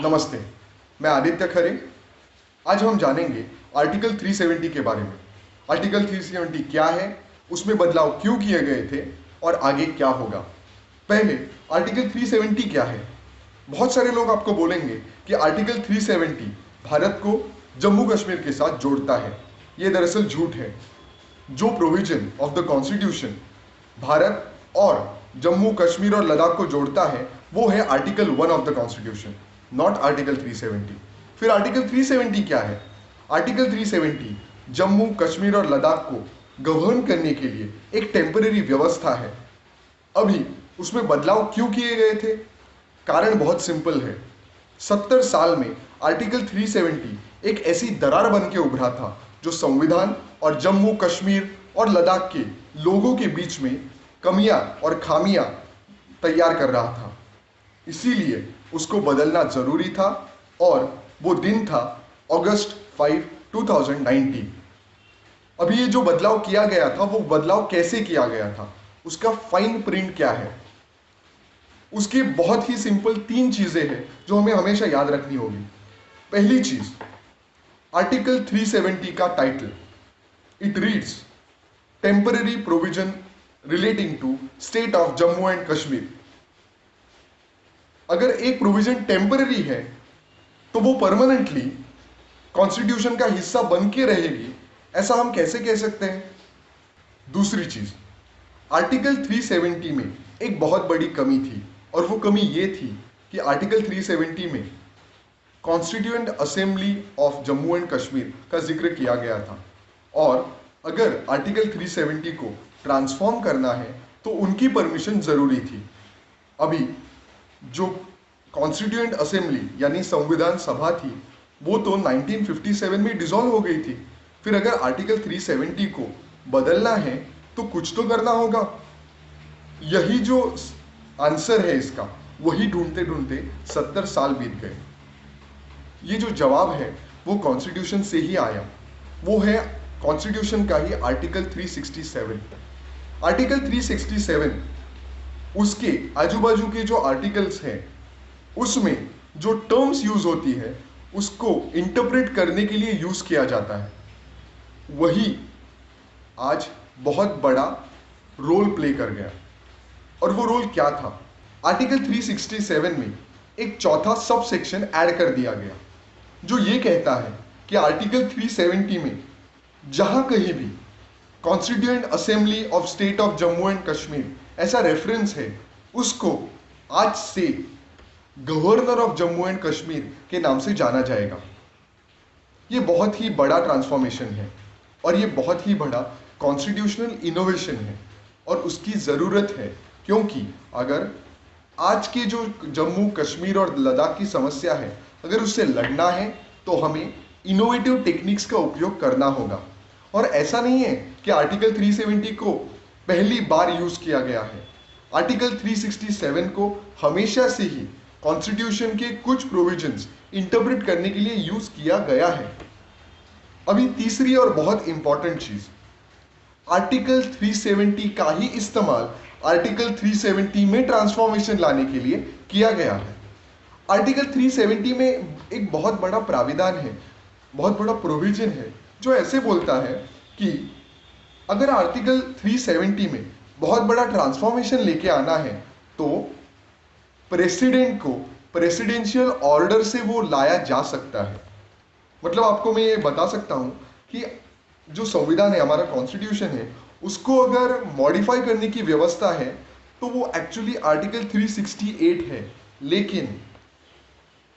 नमस्ते, मैं आदित्य खरे। आज हम जानेंगे आर्टिकल 370 के बारे में। आर्टिकल 370 क्या है, उसमें बदलाव क्यों किए गए थे और आगे क्या होगा। पहले आर्टिकल 370 क्या है। बहुत सारे लोग आपको बोलेंगे कि आर्टिकल 370 भारत को जम्मू कश्मीर के साथ जोड़ता है। ये दरअसल झूठ है। जो provision of the constitution Bharat और जम्मू कश्मीर और लद्दाख को जोड़ता है वो है article 1 of the constitution, not article 370। फिर आर्टिकल 370 क्या है। आर्टिकल 370 जम्मू कश्मीर और लद्दाख को गवर्न करने के लिए एक टेम्पररी व्यवस्था है। अभी उसमें बदलाव क्यों किए गए थे, कारण बहुत सिंपल है। 70 साल में आर्टिकल 370 एक ऐसी दरार बन के उभरा था जो संविधान और जम्मू कश्मीर और लद्दाख के लोगों के बीच में कमियां और खामियां तैयार कर रहा था। इसीलिए उसको बदलना जरूरी था और वो दिन था अगस्त 5, 2019। अभी ये जो बदलाव किया गया था वो बदलाव कैसे किया गया था, उसका फाइन प्रिंट क्या है। उसकी बहुत ही सिंपल 3 चीजें हैं जो हमें हमेशा याद रखनी होगी। पहली चीज, आर्टिकल 370 का title, it reads temporary provision relating to state of Jammu and Kashmir. अगर एक प्रोविजन टेम्पररी है तो वो परमानेंटली कॉन्स्टिट्यूशन का हिस्सा बन के रहेगी, ऐसा हम कैसे कह सकते हैं। दूसरी चीज, आर्टिकल 370 में एक बहुत बड़ी कमी थी और वो कमी ये थी कि आर्टिकल 370 में constituent assembly of Jammu and Kashmir का जिक्र किया गया था और अगर आर्टिकल 370 को ट्रांसफॉर्म करना है तो उनकी परमिशन जरूरी थी। अभी जो कॉन्स्टिट्यूएंट असेंबली यानी संविधान सभा थी वो तो 1957 में डिसॉल्व हो गई थी। फिर अगर आर्टिकल 370 को बदलना है तो कुछ तो करना होगा। यही जो आंसर है इसका, वही ढूंढते ढूंढते 70 साल बीत गए। ये जो जवाब है वो कॉन्स्टिट्यूशन से ही आया। वो है कॉन्स्टिट्यूशन का ही आर्टिकल 367। आर्टिकल 367 उसके आजू बाजू के जो आर्टिकल्स हैं उसमें जो टर्म्स यूज होती है उसको इंटरप्रेट करने के लिए यूज किया जाता है। वही आज बहुत बड़ा रोल प्ले कर गया। और वो रोल क्या था। आर्टिकल 367 में एक चौथा सब सेक्शन ऐड कर दिया गया जो ये कहता है कि आर्टिकल 370 में जहां कहीं भी constituent assembly of state of Jammu and Kashmir ऐसा रेफरेंस है उसको आज से governor of Jammu and Kashmir के नाम से जाना जाएगा। ये बहुत ही बड़ा ट्रांसफॉर्मेशन है और ये बहुत ही बड़ा कॉन्स्टिट्यूशनल इनोवेशन है और उसकी ज़रूरत है, क्योंकि अगर आज के जो जम्मू कश्मीर और लद्दाख की समस्या है अगर उससे लड़ना है तो हमें इनोवेटिव टेक्निक्स का उपयोग करना होगा। और ऐसा नहीं है कि आर्टिकल 370 को पहली बार यूज किया गया है। आर्टिकल 367 को हमेशा से ही कॉन्स्टिट्यूशन के कुछ प्रोविजंस इंटरप्रेट करने के लिए यूज किया गया है। अभी तीसरी और बहुत इंपॉर्टेंट चीज, आर्टिकल 370 का ही इस्तेमाल आर्टिकल 370 में ट्रांसफॉर्मेशन लाने के लिए किया गया है। आर्टिकल 370 में एक बहुत बड़ा प्राविधान है, बहुत बड़ा प्रोविजन है जो ऐसे बोलता है कि अगर आर्टिकल 370 में बहुत बड़ा ट्रांसफॉर्मेशन लेके आना है तो प्रेसिडेंट को प्रेसिडेंशियल ऑर्डर से वो लाया जा सकता है। मतलब आपको मैं ये बता सकता हूं कि जो संविधान है, हमारा कॉन्स्टिट्यूशन है, उसको अगर मॉडिफाई करने की व्यवस्था है तो वो एक्चुअली आर्टिकल 368 है। लेकिन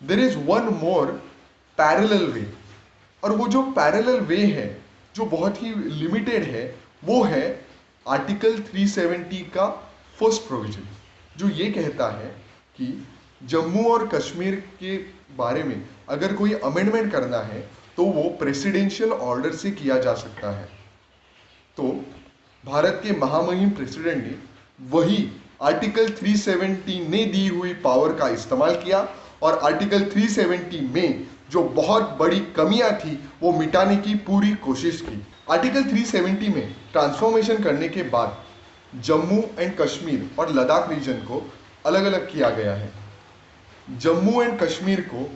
there is one more parallel way, और वो जो पैरेलल वे है जो बहुत ही लिमिटेड है वो है आर्टिकल 370 का फर्स्ट प्रोविजन जो ये कहता है कि जम्मू और कश्मीर के बारे में अगर कोई अमेंडमेंट करना है तो वो प्रेसिडेंशियल ऑर्डर से किया जा सकता है। तो भारत के महामहिम प्रेसिडेंट ने वही आर्टिकल 370 ने दी हुई पावर का इस्तेमाल किया और आर्टिकल 370 में जो बहुत बड़ी कमियां थी वो मिटाने की पूरी कोशिश की। आर्टिकल 370 में ट्रांसफॉर्मेशन करने के बाद जम्मू एंड कश्मीर और लद्दाख रीजन को अलग अलग किया गया है। जम्मू एंड कश्मीर को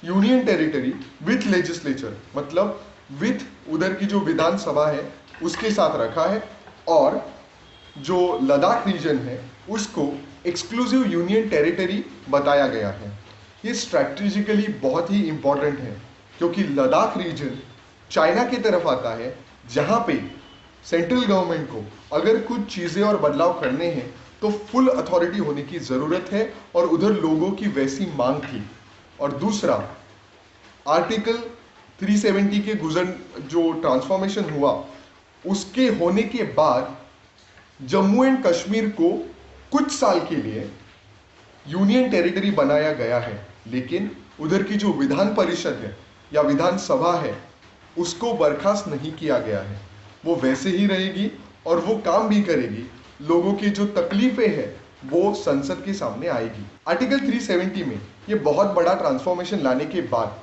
यूनियन टेरिटरी विथ लेजिस्लेचर, मतलब विथ उधर की जो विधानसभा है उसके साथ रखा है, और जो लद्दाख रीजन है उसको एक्सक्लूसिव यूनियन टेरिटरी बताया गया है। ये स्ट्रैटेजिकली बहुत ही इंपॉर्टेंट है क्योंकि लद्दाख रीजन चाइना की तरफ आता है, जहां पे सेंट्रल गवर्नमेंट को अगर कुछ चीज़ें और बदलाव करने हैं तो फुल अथॉरिटी होने की ज़रूरत है, और उधर लोगों की वैसी मांग थी। और दूसरा, आर्टिकल 370 के जो ट्रांसफॉर्मेशन हुआ उसके होने के बाद जम्मू एंड कश्मीर को कुछ साल के लिए यूनियन टेरिटरी बनाया गया है, लेकिन उधर की जो विधान परिषद है या विधानसभा है उसको बर्खास्त नहीं किया गया है। वो वैसे ही रहेगी और वो काम भी करेगी। लोगों की जो तकलीफें हैं वो संसद के सामने आएगी। आर्टिकल 370 में ये बहुत बड़ा ट्रांसफॉर्मेशन लाने के बाद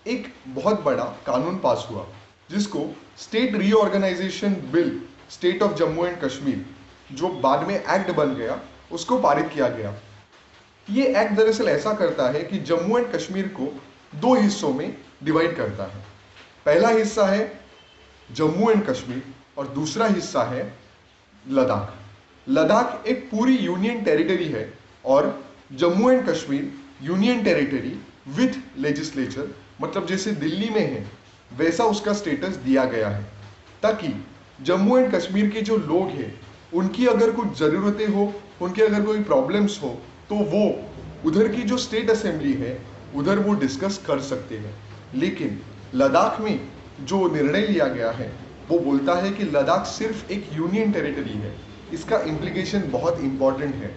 एक बहुत बड़ा कानून पास हुआ जिसको state reorganisation bill state of Jammu and Kashmir, जो बाद में एक्ट बन गया, उसको पारित किया गया। ये एक्ट दरअसल ऐसा करता है कि जम्मू एंड कश्मीर को दो हिस्सों में डिवाइड करता है। पहला हिस्सा है जम्मू एंड कश्मीर और दूसरा हिस्सा है लद्दाख। लद्दाख एक पूरी यूनियन टेरिटरी है और Jammu and Kashmir union territory with legislature, मतलब जैसे दिल्ली में है वैसा उसका स्टेटस दिया गया है, ताकि जम्मू एंड कश्मीर के जो लोग हैं उनकी अगर कुछ ज़रूरतें हो, उनके अगर कोई प्रॉब्लम्स हो तो वो उधर की जो स्टेट असेंबली है उधर वो डिस्कस कर सकते हैं। लेकिन लद्दाख में जो निर्णय लिया गया है वो बोलता है कि लद्दाख सिर्फ एक यूनियन टेरिटरी है। इसका इम्प्लीकेशन बहुत इंपॉर्टेंट है।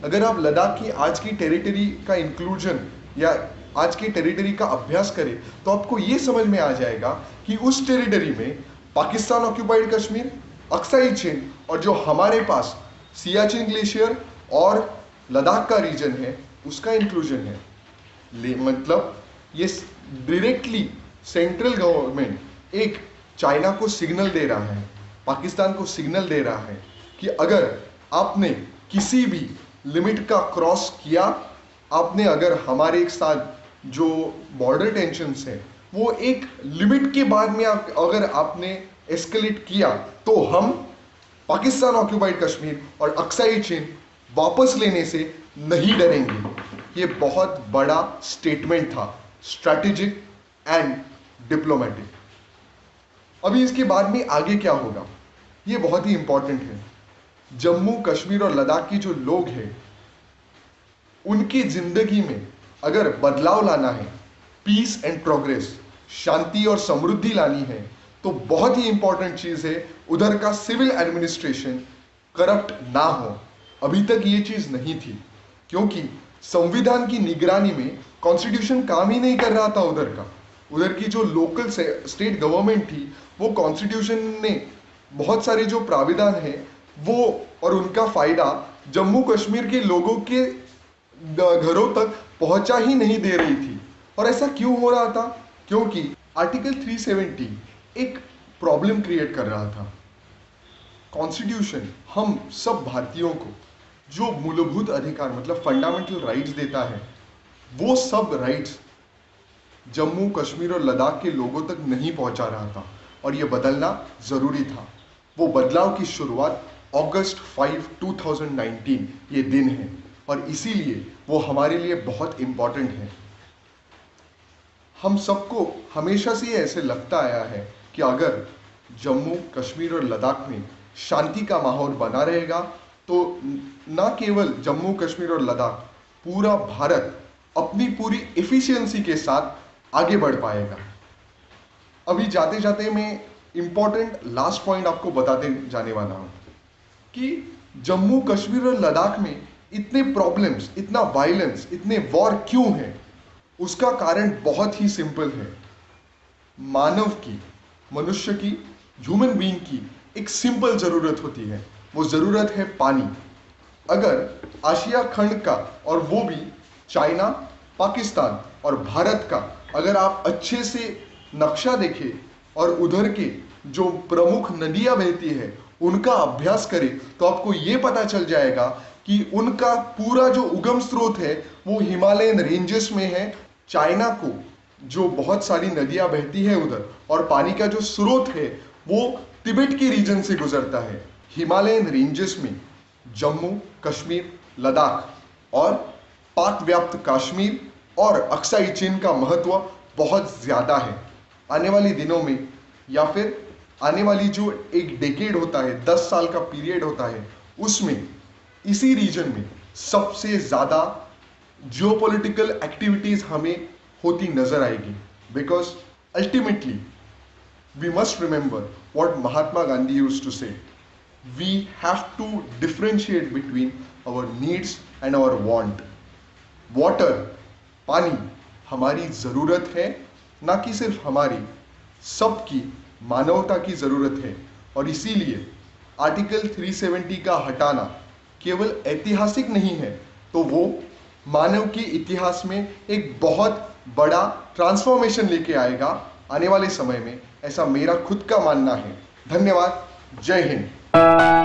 अगर आप लद्दाख की आज की टेरिटरी का इंक्लूजन या आज की टेरिटरी का अभ्यास करें तो आपको ये समझ में आ जाएगा कि उस टेरिटरी में पाकिस्तान ऑक्यूपाइड कश्मीर, अक्साई चिन और जो हमारे पास सियाचिन ग्लेशियर और लद्दाख का रीजन है उसका इंक्लूजन है। मतलब ये डायरेक्टली सेंट्रल गवर्नमेंट एक चाइना को सिग्नल दे रहा है, पाकिस्तान को सिग्नल दे रहा है कि अगर आपने किसी भी लिमिट का क्रॉस किया, आपने अगर हमारे एक साथ जो बॉर्डर टेंशन्स है वो एक लिमिट के बाद में अगर आपने एस्केलेट किया तो हम पाकिस्तान ऑक्यूपाइड कश्मीर और अक्साई चिन वापस लेने से नहीं डरेंगे। ये बहुत बड़ा स्टेटमेंट था, स्ट्रैटेजिक एंड डिप्लोमेटिक। अभी इसके बाद में आगे क्या होगा ये बहुत ही इंपॉर्टेंट है। जम्मू कश्मीर और लद्दाख की जो लोग हैं उनकी जिंदगी में अगर बदलाव लाना है, पीस एंड प्रोग्रेस, शांति और समृद्धि लानी है, तो बहुत ही इंपॉर्टेंट चीज है उधर का सिविल एडमिनिस्ट्रेशन करप्ट ना हो। अभी तक ये चीज नहीं थी क्योंकि संविधान की निगरानी में कॉन्स्टिट्यूशन काम ही नहीं कर रहा था उधर का। उधर की जो लोकल स्टेट गवर्नमेंट थी वो कॉन्स्टिट्यूशन ने बहुत सारे जो प्राविधान है वो और उनका फायदा जम्मू कश्मीर के लोगों के घरों तक पहुंचा ही नहीं दे रही थी। और ऐसा क्यों हो रहा था? क्योंकि आर्टिकल 370 एक प्रॉब्लम क्रिएट कर रहा था। कॉन्स्टिट्यूशन हम सब भारतीयों को जो मूलभूत अधिकार मतलब फंडामेंटल राइट्स देता है, वो सब राइट्स जम्मू कश्मीर और लद्दाख के लोगों तक नहीं पहुंचा रहा था और ये बदलना जरूरी था। वो बदलाव की शुरुआत अगस्त 5, 2019 ये दिन है और इसीलिए वो हमारे लिए बहुत इंपॉर्टेंट है। हम सबको हमेशा से ऐसे लगता आया है कि अगर जम्मू कश्मीर और लद्दाख में शांति का माहौल बना रहेगा तो न केवल जम्मू कश्मीर और लद्दाख, पूरा भारत अपनी पूरी एफिशिएंसी के साथ आगे बढ़ पाएगा। अभी जाते जाते मैं इंपॉर्टेंट लास्ट पॉइंट आपको बताते जाने वाला हूं कि जम्मू कश्मीर और लद्दाख में इतने प्रॉब्लम्स, इतना वायलेंस, इतने वॉर क्यों है? उसका कारण बहुत ही सिंपल है। मानव की, मनुष्य की, ह्यूमन बीइंग की एक सिंपल जरूरत होती है, वो जरूरत है पानी। अगर आशिया खंड का और वो भी चाइना, पाकिस्तान और भारत का अगर आप अच्छे से नक्शा देखें और उधर के जो प्रमुख नदियां बहती है उनका अभ्यास करें तो आपको ये पता चल जाएगा कि उनका पूरा जो उगम स्रोत है वो हिमालयन रेंजेस में है। चाइना को जो बहुत सारी नदियां बहती है उधर, और पानी का जो स्रोत है वो तिब्बत के रीजन से गुजरता है। हिमालयन रेंजेस में जम्मू कश्मीर, लद्दाख और पाक व्याप्त कश्मीर और अक्साई चीन का महत्व बहुत ज़्यादा है। आने वाले दिनों में या फिर आने वाली जो एक डेकेड होता है, 10 साल का पीरियड होता है, उसमें इसी रीजन में सबसे ज़्यादा जियोपॉलिटिकल एक्टिविटीज़ हमें होती नजर आएगी। Because ultimately we must remember what Mahatma Gandhi used to say, we have to differentiate between our needs and our want. Water, पानी हमारी ज़रूरत है, ना कि सिर्फ हमारी, सबकी मानवता की ज़रूरत है। और इसीलिए आर्टिकल 370 का हटाना केवल ऐतिहासिक नहीं है, तो वो मानव के इतिहास में एक बहुत बड़ा ट्रांसफॉर्मेशन लेके आएगा आने वाले समय में, ऐसा मेरा खुद का मानना है। धन्यवाद। जय हिंद।